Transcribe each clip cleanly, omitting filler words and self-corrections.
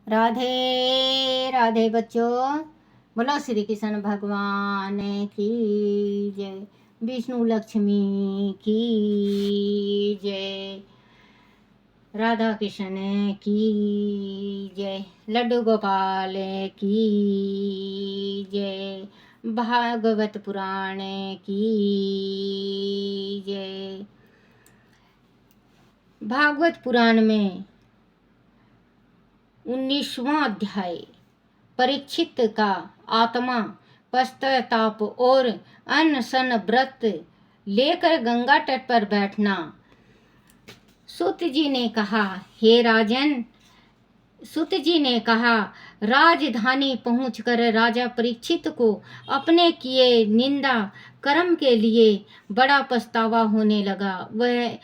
राधे राधे बच्चों, बोलो श्री कृष्ण भगवान की जय, विष्णु लक्ष्मी की जय, राधा कृष्ण की जय, लड्डू गोपाल की जय, भागवत पुराण की जय। भागवत पुराण में 19वां अध्याय परीक्षित का आत्मा पश्चाताप और अनशन व्रत लेकर गंगा तट पर बैठना। सूत जी ने कहा, हे राजन, सूत जी ने कहा, राजधानी पहुंचकर राजा परीक्षित को अपने किए निंदा कर्म के लिए बड़ा पछतावा होने लगा। वह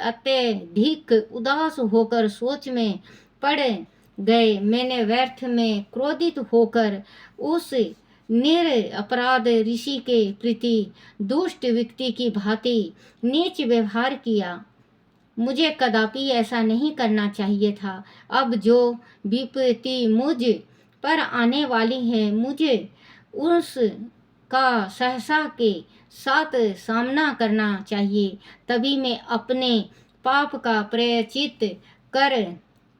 अत्यधिक उदास होकर सोच में पड़ गए। मैंने व्यर्थ में क्रोधित होकर उस निरपराध ऋषि के प्रति दुष्ट व्यक्ति की भांति नीच व्यवहार किया। मुझे कदापि ऐसा नहीं करना चाहिए था। अब जो विपत्ति मुझ पर आने वाली है, मुझे उसका सहसा के साथ सामना करना चाहिए। तभी मैं अपने पाप का प्रायश्चित कर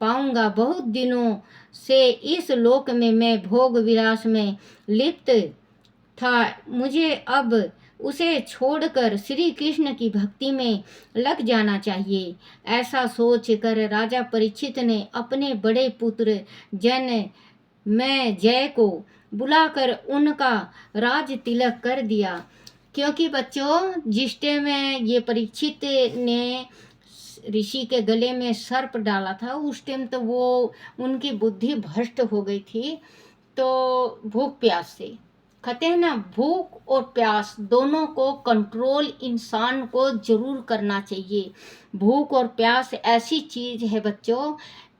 पाऊंगा। बहुत दिनों से इस लोक में मैं भोग विलास में लिप्त था। मुझे अब उसे छोड़कर श्री कृष्ण की भक्ति में लग जाना चाहिए। ऐसा सोचकर राजा परीक्षित ने अपने बड़े पुत्र जय को बुलाकर उनका राज तिलक कर दिया। क्योंकि बच्चों, जिस टाइम में ये परीक्षित ने ऋषि के गले में सर्प डाला था, उस टाइम तो वो उनकी बुद्धि भ्रष्ट हो गई थी। तो भूख प्यास से कहते हैं ना, भूख और प्यास दोनों को कंट्रोल इंसान को जरूर करना चाहिए। भूख और प्यास ऐसी चीज है बच्चों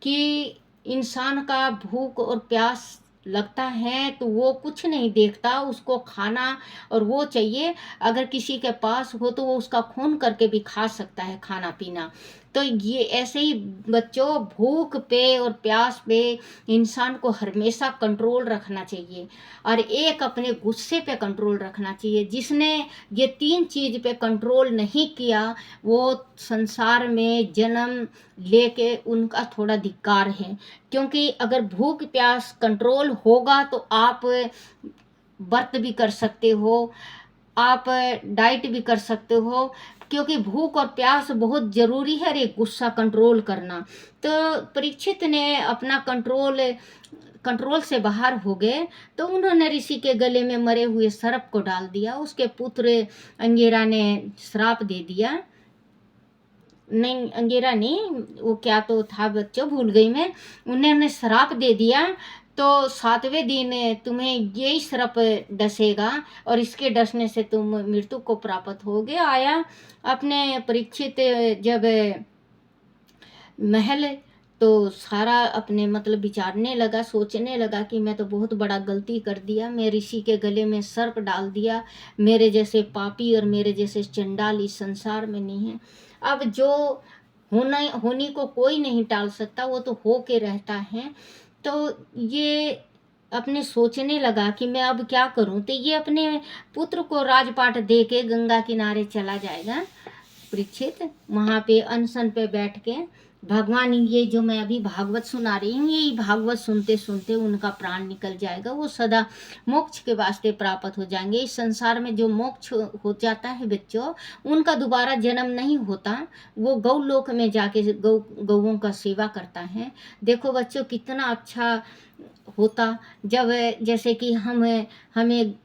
कि इंसान का भूख और प्यास लगता है तो वो कुछ नहीं देखता, उसको खाना और वो चाहिए। अगर किसी के पास हो तो वो उसका खून करके भी खा सकता है, खाना पीना। तो ये ऐसे ही बच्चों, भूख पे और प्यास पे इंसान को हमेशा कंट्रोल रखना चाहिए और एक अपने गुस्से पे कंट्रोल रखना चाहिए। जिसने ये 3 चीज पे कंट्रोल नहीं किया, वो संसार में जन्म लेके उनका थोड़ा धिक्कार है। क्योंकि अगर भूख प्यास कंट्रोल होगा तो आप व्रत भी कर सकते हो, आप डाइट भी कर सकते हो। क्योंकि भूख और प्यास बहुत जरूरी है, रे गुस्सा कंट्रोल करना। तो परीक्षित ने अपना कंट्रोल से बाहर हो गए। तो उन्होंने ऋषि के गले में मरे हुए सर्प को डाल दिया। उसके पुत्र अंगिरा ने श्राप दे दिया। नहीं, अंगिरा नहीं, वो क्या तो था बच्चों, भूल गई मैं। उन्होंने श्राप दे दिया, तो 7वें दिन तुम्हें यही श्राप डसेगा और इसके डसने से तुम मृत्यु को प्राप्त होगे। आया अपने परीक्षित जब महल, तो सारा अपने मतलब विचारने लगा, सोचने लगा कि मैं तो बहुत बड़ा गलती कर दिया। मैं ऋषि के गले में सर्प डाल दिया। मेरे जैसे पापी और मेरे जैसे चंडाल इस संसार में नहीं है। अब जो होनी को कोई नहीं टाल सकता, वो तो हो के रहता है। तो ये अपने सोचने लगा कि मैं अब क्या करूं। तो ये अपने पुत्र को राजपाट दे के गंगा किनारे चला जाएगा। परीक्षित वहाँ पे अनशन पे बैठ के भगवान, ये जो मैं अभी भागवत सुना रही हूँ, ये भागवत सुनते सुनते उनका प्राण निकल जाएगा। वो सदा मोक्ष के वास्ते प्राप्त हो जाएंगे। इस संसार में जो मोक्ष हो जाता है बच्चों, उनका दोबारा जन्म नहीं होता। वो गौलोक में जाके गौओं का सेवा करता है। देखो बच्चों, कितना अच्छा होता जब जैसे कि हमें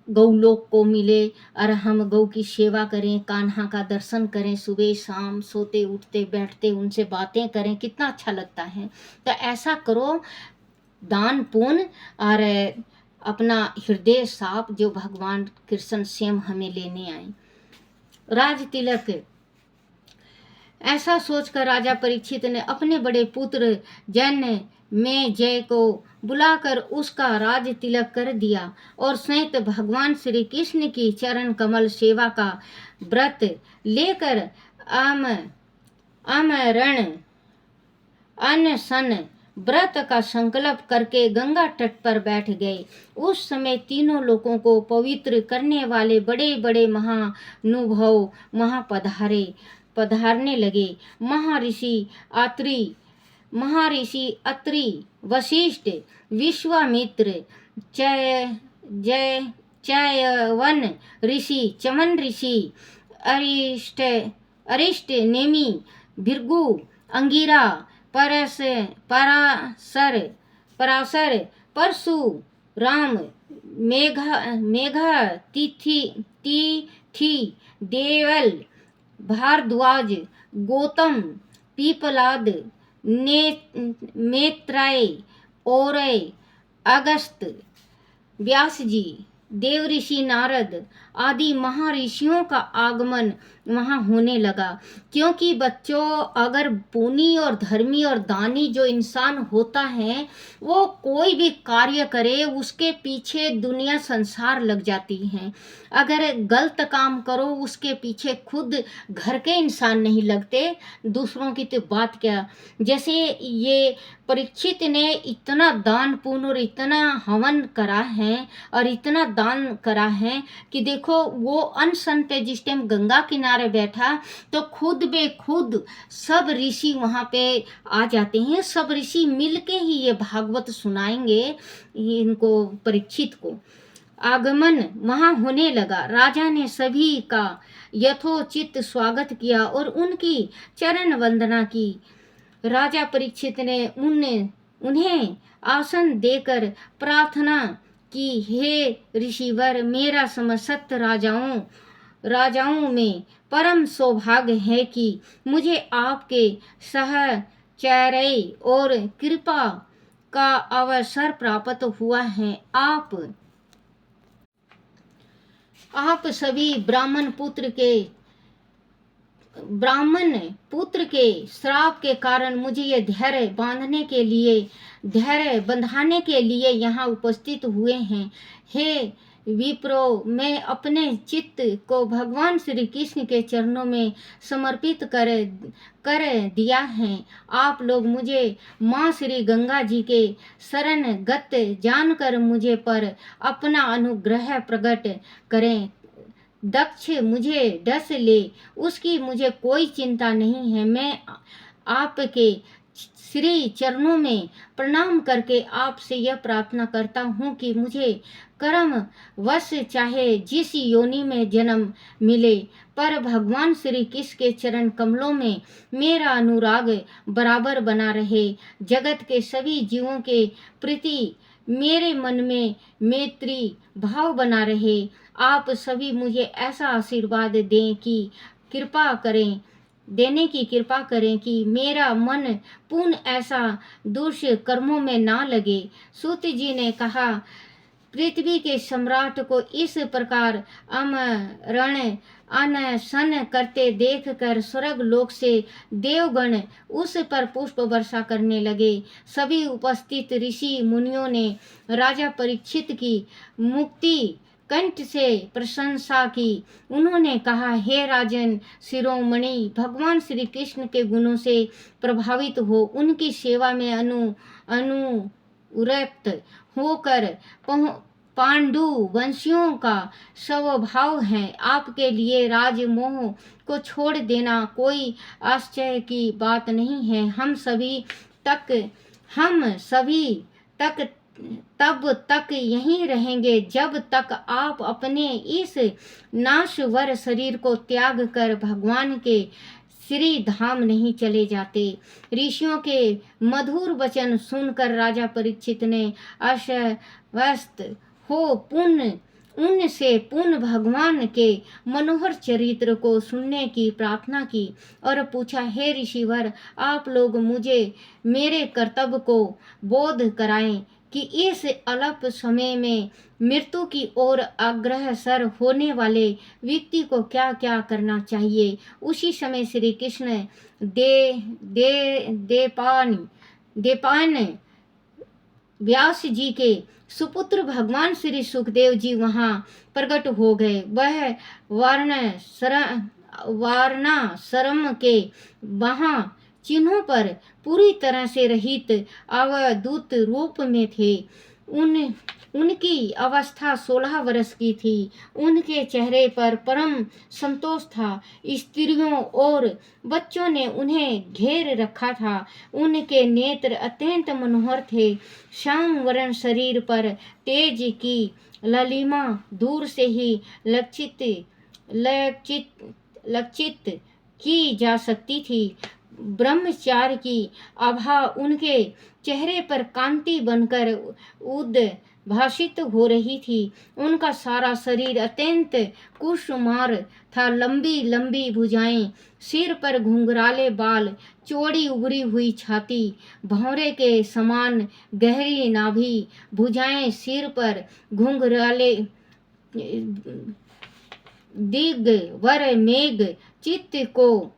गौलोक को मिले और हम गौ की सेवा करें, कान्हा का दर्शन करें, सुबह शाम सोते उठते बैठते उनसे बातें करें, कितना अच्छा लगता है। तो ऐसा करो, दान पुण्य और अपना हृदय साफ, जो भगवान कृष्ण स्वयं हमें लेने आए। राज तिलक, ऐसा सोचकर राजा परीक्षित ने अपने बड़े पुत्र जय को बुलाकर उसका राज तिलक कर दिया और सहित भगवान श्री कृष्ण की चरण कमल सेवा का व्रत लेकर आमरण अनशन व्रत का संकल्प करके गंगा तट पर बैठ गए। उस समय तीनों लोगों को पवित्र करने वाले बड़े बड़े महानुभव वहां पधारने लगे। महर्षि अत्रि, वशिष्ठ, विश्वामित्र, जय जय चयवन ऋषि, चमन ऋषि, अरिष्ट अरिष्ट नेमि, भृगु, अंगिरा, पराशर, परशुराम, मेघा तिथि, देवल, भारद्वाज, गौतम, पीपलाद, मैत्रेय, औरय, अगस्त, व्यास जी, देवऋषि नारद आदि महर्षियों का आगमन वहां होने लगा। क्योंकि बच्चों, अगर पुनी और धर्मी और दानी जो इंसान होता है, वो कोई भी कार्य करे उसके पीछे दुनिया संसार लग जाती है। अगर गलत काम करो उसके पीछे खुद घर के इंसान नहीं लगते, दूसरों की तो बात क्या। जैसे ये परीक्षित ने इतना दान पुण्य और इतना हवन करा है और इतना दान करा है कि देखो, वो अनशन पे जिस टाइम गंगा किनारे बैठा तो खुद बे खुद सब ऋषि वहाँ पे आ जाते हैं। सब ऋषि मिलके ही ये भागवत सुनाएंगे इनको, परीक्षित को। आगमन वहां होने लगा। राजा ने सभी का यथोचित स्वागत किया और उनकी चरण वंदना की। राजा परीक्षित ने उन्हें आसन देकर प्रार्थना कि हे ऋषिवर, मेरा समस्त राजाओं में परम सौभाग्य है कि मुझे आपके सहचर्य और कृपा का अवसर प्राप्त हुआ है। आप सभी ब्राह्मण पुत्र के श्राप के कारण मुझे ये धैर्य बंधाने के लिए यहाँ उपस्थित हुए हैं। हे विप्रो, मैं अपने चित्त को भगवान श्री कृष्ण के चरणों में समर्पित कर दिया है। आप लोग मुझे माँ श्री गंगा जी के शरणगत जानकर मुझे पर अपना अनुग्रह प्रकट करें। दक्ष मुझे डस ले, उसकी मुझे कोई चिंता नहीं है। मैं आपके श्री चरणों में प्रणाम करके आपसे यह प्रार्थना करता हूँ कि मुझे कर्म वश चाहे जिस योनि में जन्म मिले, पर भगवान श्री कृष्ण के चरण कमलों में मेरा अनुराग बराबर बना रहे। जगत के सभी जीवों के प्रति मेरे मन में मैत्री भाव बना रहे। आप सभी मुझे ऐसा आशीर्वाद देने की कृपा करें कि मेरा मन पूर्ण ऐसा दुष्कर्मों में ना लगे। सूत जी ने कहा, पृथ्वी के सम्राट को इस प्रकार अमरण अनशन करते देखकर स्वर्ग लोक से देवगण उस पर पुष्प वर्षा करने लगे। सभी उपस्थित ऋषि मुनियों ने राजा परीक्षित की मुक्ति कंठ से प्रशंसा की। उन्होंने कहा, हे राजन शिरोमणि, भगवान श्री कृष्ण के गुणों से प्रभावित हो उनकी सेवा में अनुरक्त होकर पांडु वंशियों का स्वभाव है। आपके लिए राजमोह को छोड़ देना कोई आश्चर्य की बात नहीं है। हम सभी तब तक यहीं रहेंगे जब तक आप अपने इस नाशवर शरीर को त्याग कर भगवान के श्री धाम नहीं चले जाते। ऋषियों के मधुर वचन सुनकर राजा परीक्षित ने आश्वस्त हो उनसे पुण्य भगवान के मनोहर चरित्र को सुनने की प्रार्थना की और पूछा, हे ऋषिवर, आप लोग मुझे मेरे कर्तव्य को बोध कराएं कि इस अल्प समय में मृत्यु की ओर अग्रसर होने वाले व्यक्ति को क्या क्या करना चाहिए। उसी समय श्री कृष्ण देपान व्यास जी के सुपुत्र भगवान श्री सुखदेव जी वहाँ प्रकट हो गए। वह वारणाश्रम के वहाँ चिन्हों पर पूरी तरह से रहित अवधूत रूप में थे। उनकी अवस्था 16 वर्ष की थी। उनके चेहरे पर परम संतोष था। स्त्रियों और बच्चों ने उन्हें घेर रखा था। उनके नेत्र अत्यंत मनोहर थे। श्याम वर्ण शरीर पर तेज की ललिमा दूर से ही लक्षित की जा सकती थी। ब्रह्मचार्य की आभा उनके चेहरे पर कांति बनकर उद्भासित हो रही थी। उनका सारा शरीर अत्यंत कुसुमार था। लंबी लंबी भुजाएं, सिर पर घुंघराले बाल, चौड़ी उभरी हुई छाती, भौरे के समान गहरी नाभि, भुजाएं, सिर पर घुंघराले दिगवर मेघ, चित्त को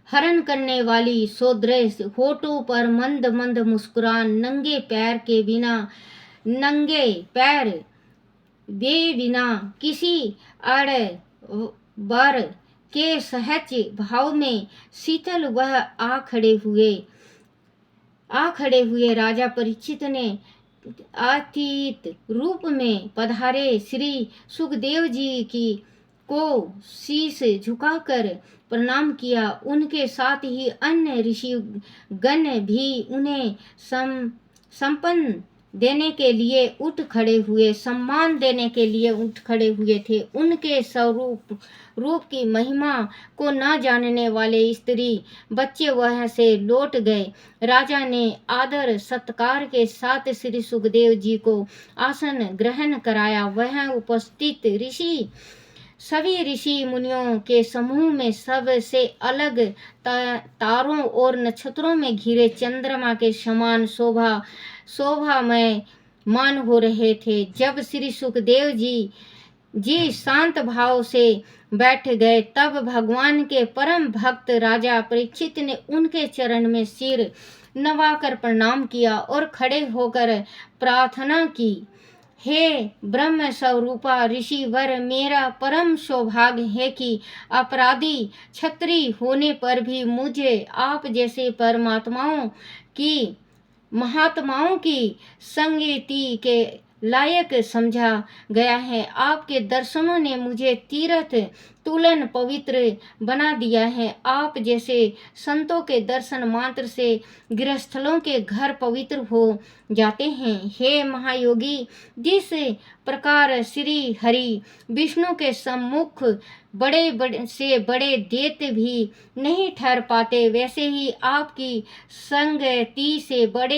हरण करने वाली सौदृश, होठों पर मंद मंद मुस्कुरान, नंगे पैर बिना किसी अड़बर के सहज भाव में शीतल वह आ खड़े हुए राजा परीक्षित ने अतीत रूप में पधारे श्री सुखदेव जी को शीश झुकाकर प्रणाम किया। उनके साथ ही अन्य ऋषि गण भी उन्हें सम्मान देने के लिए उठ खड़े हुए थे। उनके स्वरूप की महिमा को न जानने वाले स्त्री बच्चे वहां से लौट गए। राजा ने आदर सत्कार के साथ श्री सुखदेव जी को आसन ग्रहण कराया। वह उपस्थित सभी ऋषि मुनियों के समूह में सबसे अलग तारों और नक्षत्रों में घिरे चंद्रमा के समान शोभामय मान हो रहे थे। जब श्री सुखदेव जी शांत भाव से बैठ गए, तब भगवान के परम भक्त राजा परीक्षित ने उनके चरण में सिर नवाकर प्रणाम किया और खड़े होकर प्रार्थना की। हे ब्रह्म स्वरूपा ऋषिवर, मेरा परम सौभाग्य है कि अपराधी क्षत्रिय होने पर भी मुझे आप जैसे महात्माओं की संगति के लायक समझा गया है। आपके दर्शनों ने मुझे तीर्थ तुलन पवित्र बना दिया है। आप जैसे संतों के दर्शन मात्र से गृहस्थलों के घर पवित्र हो जाते हैं। हे महायोगी, जिस प्रकार श्री हरि विष्णु के सम्मुख बड़े से बड़े दैत्य भी नहीं ठहर पाते, वैसे ही आपकी संगति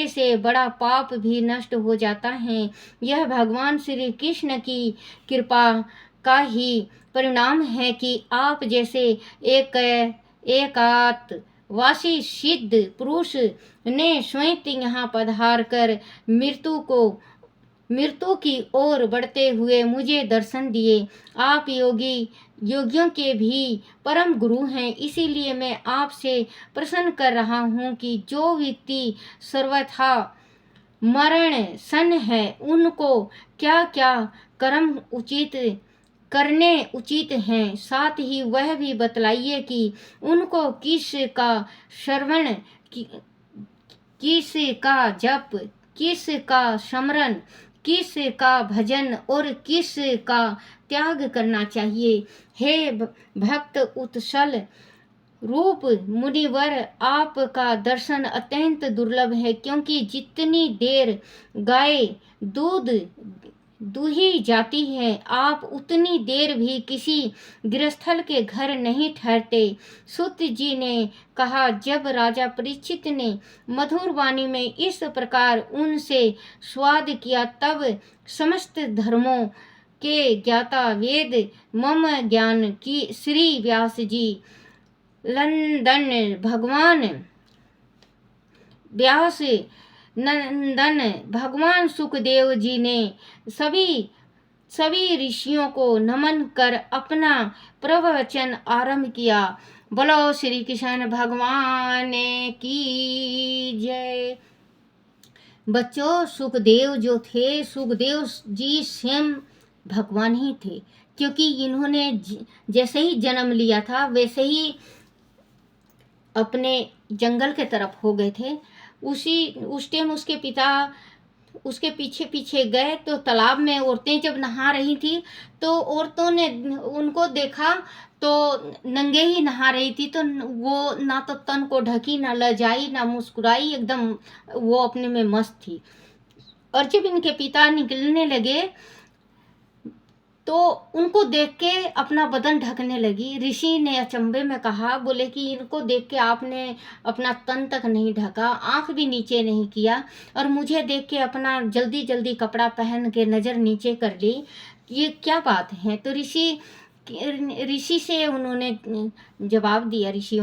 से बड़ा पाप भी नष्ट हो जाता है। यह भगवान श्री कृष्ण की कृपा का ही परिणाम है कि आप जैसे एकांतवासी सिद्ध पुरुष ने स्वयं यहाँ पधार कर मृत्यु की ओर बढ़ते हुए मुझे दर्शन दिए। आप योगियों के भी परम गुरु हैं। इसीलिए मैं आपसे प्रश्न कर रहा हूँ कि जो व्यक्ति सर्वथा मरण सन है, उनको क्या क्या कर्म करने उचित हैं। साथ ही वह भी बतलाइए कि उनको किस का श्रवण, किस का जप, किस का स्मरण, किस का भजन और किस का त्याग करना चाहिए। हे भक्त उत्सल रूप मुनिवर, आपका दर्शन अत्यंत दुर्लभ है, क्योंकि जितनी देर गाय दूध दूही जाती है, आप उतनी देर भी किसी गृहस्थल के घर नहीं ठहरते। सूत जी ने कहा, जब राजा परीक्षित ने मधुर वाणी में इस प्रकार उनसे स्वाद किया, तब समस्त धर्मों के ज्ञाता वेद मम ज्ञान की श्री व्यास जी नंदन भगवान सुखदेव जी ने सभी ऋषियों को नमन कर अपना प्रवचन आरंभ किया। बोलो श्री कृष्ण भगवान की जय। बच्चों, सुखदेव जो थे, सुखदेव जी स्वयं भगवान ही थे, क्योंकि इन्होंने जैसे ही जन्म लिया था वैसे ही अपने जंगल के तरफ हो गए थे। उस टाइम उसके पिता उसके पीछे पीछे गए तो तालाब में औरतें जब नहा रही थी तो औरतों ने उनको देखा तो नंगे ही नहा रही थी, तो वो ना तो तन को ढकी, ना लजाई, ना मुस्कुराई, एकदम वो अपने में मस्त थी। और जब इनके पिता निकलने लगे तो उनको देख के अपना बदन ढकने लगी। ऋषि ने अचंभे में कहा, बोले कि इनको देख के आपने अपना तन तक नहीं ढका, आंख भी नीचे नहीं किया, और मुझे देख के अपना जल्दी जल्दी कपड़ा पहन के नज़र नीचे कर ली, ये क्या बात है। तो ऋषि से उन्होंने जवाब दिया, ऋषि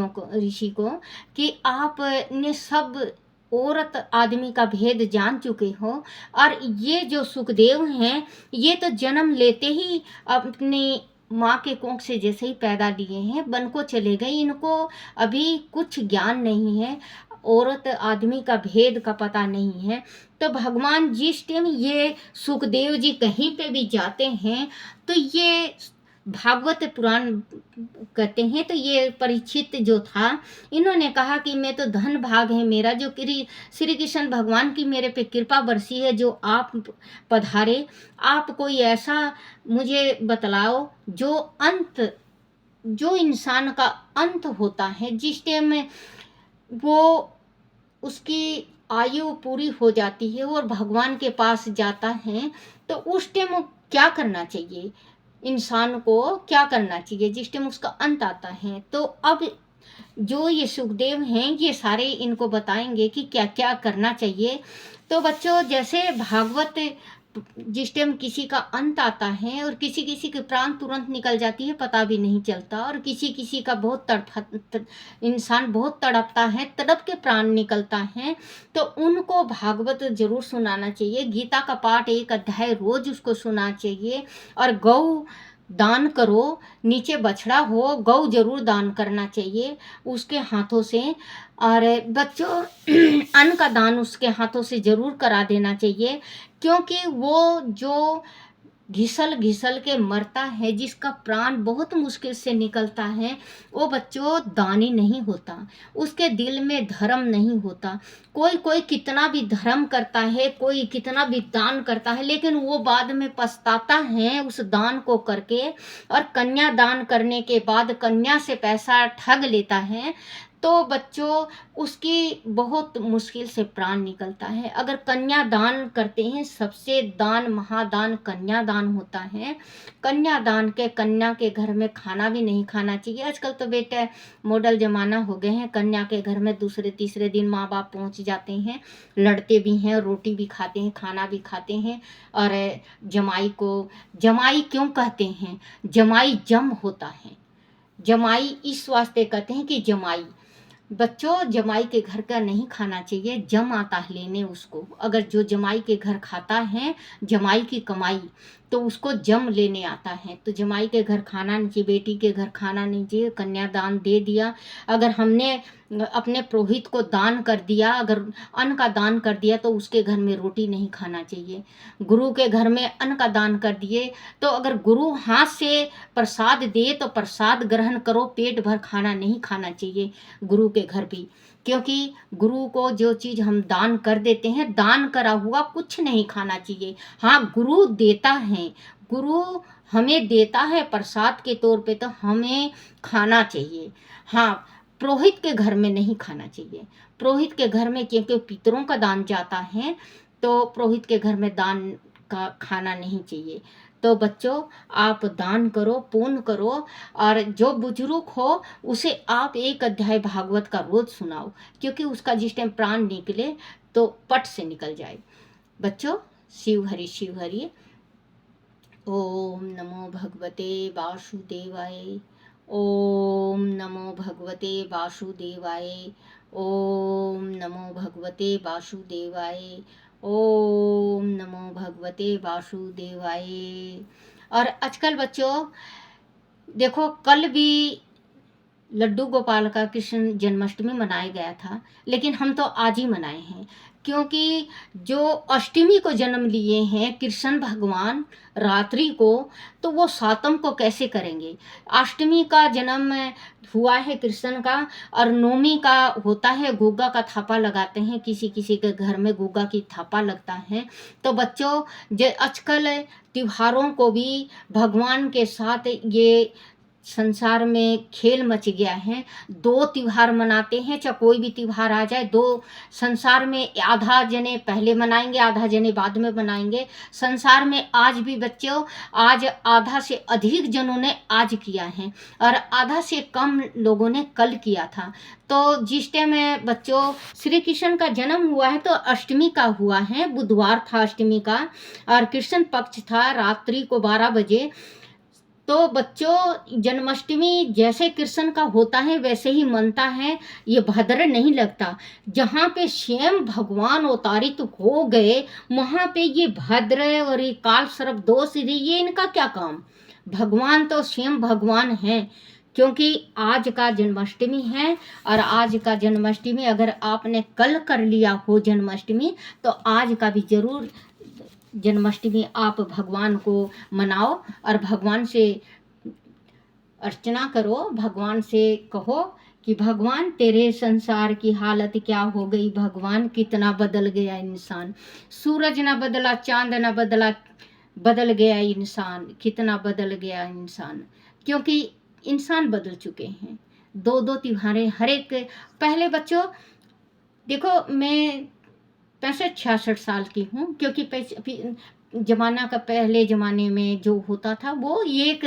को कि आपने सब औरत आदमी का भेद जान चुके हो, और ये जो सुखदेव हैं ये तो जन्म लेते ही अपनी माँ के कोख से जैसे ही पैदा लिए हैं वन को चले गए, इनको अभी कुछ ज्ञान नहीं है, औरत आदमी का भेद का पता नहीं है। तो भगवान जिस टाइम ये सुखदेव जी कहीं पे भी जाते हैं तो ये भागवत पुराण कहते हैं, तो ये परीक्षित जो था, इन्होंने कहा कि मैं तो धन भाग है मेरा जो श्री कृष्ण भगवान की मेरे पे कृपा बरसी है, जो आप पधारे, आप कोई ऐसा मुझे बतलाओ जो इंसान का अंत होता है, जिस टाइम में वो उसकी आयु पूरी हो जाती है और भगवान के पास जाता है, तो उस टाइम क्या करना चाहिए, इंसान को क्या करना चाहिए जिस टाइम उसका अंत आता है। तो अब जो ये सुखदेव हैं ये सारे इनको बताएंगे कि क्या क्या करना चाहिए। तो बच्चों, जैसे भागवत जिस टाइम किसी का अंत आता है और किसी किसी के प्राण तुरंत निकल जाती है, पता भी नहीं चलता, और किसी किसी का बहुत इंसान बहुत तड़पता है, तड़प के प्राण निकलता है, तो उनको भागवत जरूर सुनाना चाहिए। गीता का पाठ एक अध्याय रोज उसको सुना चाहिए। और गौ दान करो, नीचे बछड़ा हो, गौ जरूर दान करना चाहिए उसके हाथों से। और बच्चों अन्न का दान उसके हाथों से जरूर करा देना चाहिए, क्योंकि वो जो घिसल घिसल के मरता है, जिसका प्राण बहुत मुश्किल से निकलता है, वो बच्चों दानी नहीं होता, उसके दिल में धर्म नहीं होता। कोई कोई कितना भी धर्म करता है, कोई कितना भी दान करता है, लेकिन वो बाद में पछताता है उस दान को करके, और कन्या दान करने के बाद कन्या से पैसा ठग लेता है, तो बच्चों उसकी बहुत मुश्किल से प्राण निकलता है। अगर कन्या दान करते हैं, सबसे दान महादान कन्या दान होता है। कन्या दान के कन्या के घर में खाना भी नहीं खाना चाहिए। आजकल तो बेटे मॉडल जमाना हो गए हैं, कन्या के घर में दूसरे तीसरे दिन माँ बाप पहुँच जाते हैं, लड़ते भी हैं, रोटी भी खाते हैं, खाना भी खाते हैं। और जमाई क्यों कहते हैं, जमाई जम होता है, जमाई इस वास्ते कहते हैं कि जमाई, बच्चों जमाई के घर का नहीं खाना चाहिए, जम आता है लेने उसको। अगर जो जमाई के घर खाता है जमाई की कमाई, तो उसको जम लेने आता है। तो जमाई के घर खाना नहीं चाहिए, बेटी के घर खाना नहीं चाहिए। कन्यादान दे दिया, अगर हमने अपने पुरोहित को दान कर दिया, अगर अन्न का दान कर दिया, तो उसके घर में रोटी नहीं खाना चाहिए। गुरु के घर में अन्न का दान कर दिए, तो अगर गुरु हाथ से प्रसाद दे तो प्रसाद ग्रहण करो, पेट भर खाना नहीं खाना चाहिए गुरु के घर भी। क्योंकि गुरु को जो चीज़ हम दान कर देते हैं, दान करा हुआ कुछ नहीं खाना चाहिए। हाँ, गुरु देता है, गुरु हमें देता है प्रसाद के तौर पे, तो हमें खाना चाहिए। हाँ, पुरोहित के घर में नहीं खाना चाहिए। पुरोहित के घर में, क्योंकि पितरों का दान जाता है, तो पुरोहित के घर में दान का खाना नहीं चाहिए। तो बच्चों, आप दान करो, पुण्य करो, और जो बुजुर्ग हो उसे आप एक अध्याय भागवत का रोज सुनाओ, क्योंकि उसका जिस टाइम प्राण निकले तो पट से निकल जाए। बच्चों, शिव हरि। ओम नमो भगवते वासुदेवाय। ओम नमो भगवते वासुदेवाय। ओम नमो भगवते वासुदेवाय। ओम नमो भगवते वासुदेवाय। और आजकल बच्चों देखो, कल भी लड्डू गोपाल का कृष्ण जन्माष्टमी मनाया गया था, लेकिन हम तो आज ही मनाए हैं, क्योंकि जो अष्टमी को जन्म लिए हैं कृष्ण भगवान रात्रि को, तो वो सातम को कैसे करेंगे। अष्टमी का जन्म हुआ है कृष्ण का, और नौमी का होता है गुग्गा का थापा लगाते हैं, किसी किसी के घर में गुग्गा की थापा लगता है। तो बच्चों, जो आजकल त्योहारों को भी भगवान के साथ ये संसार में खेल मच गया है। दो त्योहार मनाते हैं, चाहे कोई भी त्योहार आ जाए, दो संसार में आधा जने पहले मनाएंगे, आधा जने बाद में मनाएंगे। संसार में आज भी बच्चों, आज आधा से अधिक जनों ने आज किया है, और आधा से कम लोगों ने कल किया था। तो जिस टाइम बच्चों श्री कृष्ण का जन्म हुआ है, तो अष्टमी का हुआ है, बुधवार था अष्टमी का, और कृष्ण पक्ष था रात्रि को 12 बजे। तो बच्चों, जन्माष्टमी जैसे कृष्ण का होता है वैसे ही मनता है, ये भद्र नहीं लगता। जहाँ पे स्वयं भगवान अवतारित हो गए, वहाँ पे ये भद्र और ये काल सर्प दोष, ये इनका क्या काम। भगवान तो स्वयं भगवान हैं, क्योंकि आज का जन्माष्टमी है, और आज का जन्माष्टमी अगर आपने कल कर लिया हो जन्माष्टमी, तो आज का भी जरूर जन्माष्टमी आप भगवान को मनाओ, और भगवान से अर्चना करो, भगवान से कहो कि भगवान तेरे संसार की हालत क्या हो गई, भगवान कितना बदल गया इंसान। सूरज ना बदला, चांद ना बदला, बदल गया इंसान, कितना बदल गया इंसान, क्योंकि इंसान बदल चुके हैं। दो दो त्योहारें हर एक। पहले बच्चों देखो, मैं 65-66 साल की हूँ, क्योंकि जमाना का पहले ज़माने में जो होता था वो एक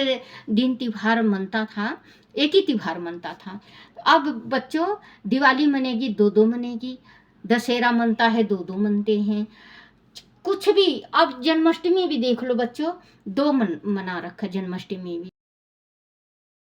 दिन त्योहार मनता था, एक ही त्योहार मनता था। अब बच्चों दिवाली मनेगी, दो दो मनेगी, दशहरा मनता है, दो दो मनते हैं, कुछ भी। अब जन्माष्टमी भी देख लो बच्चों, दो मना रखा जन्माष्टमी भी।